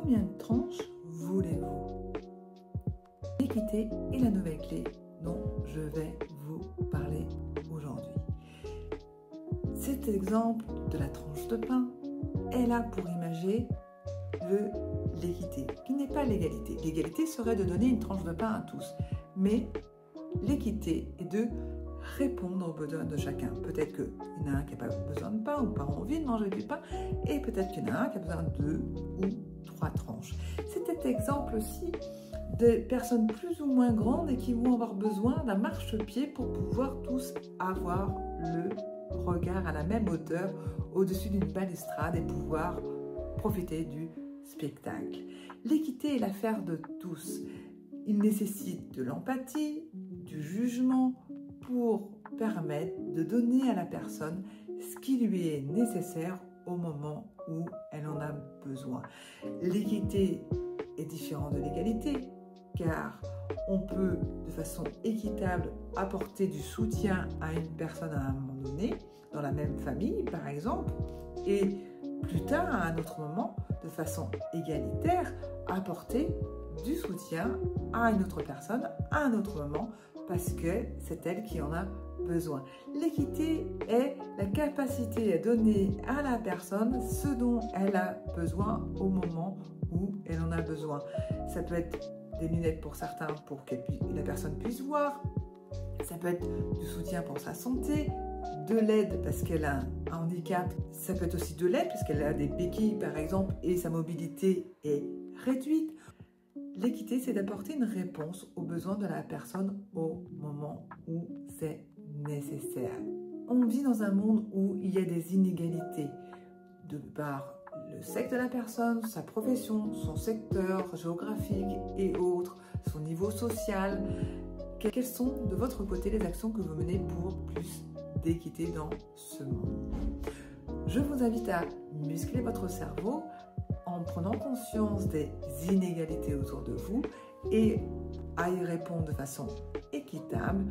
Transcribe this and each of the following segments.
Combien de tranches voulez-vous? L'équité est la nouvelle clé dont je vais vous parler aujourd'hui. Cet exemple de la tranche de pain est là pour imager l'équité, qui n'est pas l'égalité. L'égalité serait de donner une tranche de pain à tous, mais l'équité est de répondre aux besoins de chacun. Peut-être qu'il y en a un qui n'a pas besoin de pain ou pas envie de manger du pain, et peut-être qu'il y en a un qui a besoin de 2 ou 3 tranches. C'est cet exemple aussi des personnes plus ou moins grandes et qui vont avoir besoin d'un marchepied pour pouvoir tous avoir le regard à la même hauteur au-dessus d'une balustrade et pouvoir profiter du spectacle. L'équité est l'affaire de tous. Il nécessite de l'empathie, du jugement pour permettre de donner à la personne ce qui lui est nécessaire au moment où elle en a besoin. L'équité est différente de l'égalité car on peut de façon équitable apporter du soutien à une personne à un moment donné, dans la même famille par exemple, et plus tard à un autre moment, de façon égalitaire, apporter du soutien à une autre personne à un autre moment parce que c'est elle qui en a besoin. L'équité est la capacité à donner à la personne ce dont elle a besoin au moment où elle en a besoin. Ça peut être des lunettes pour certains pour que la personne puisse voir, ça peut être du soutien pour sa santé, de l'aide parce qu'elle a un handicap, ça peut être aussi de l'aide parce qu'elle a des béquilles par exemple et sa mobilité est réduite. L'équité, c'est d'apporter une réponse aux besoins de la personne au moment où c'est nécessaire. On vit dans un monde où il y a des inégalités de par le sexe de la personne, sa profession, son secteur géographique et autres, son niveau social. Quelles sont de votre côté les actions que vous menez pour plus d'équité dans ce monde? Je vous invite à muscler votre cerveau en prenant conscience des inégalités autour de vous et à y répondre de façon équitable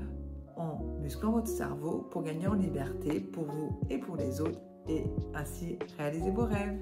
en musclant votre cerveau pour gagner en liberté pour vous et pour les autres et ainsi réaliser vos rêves.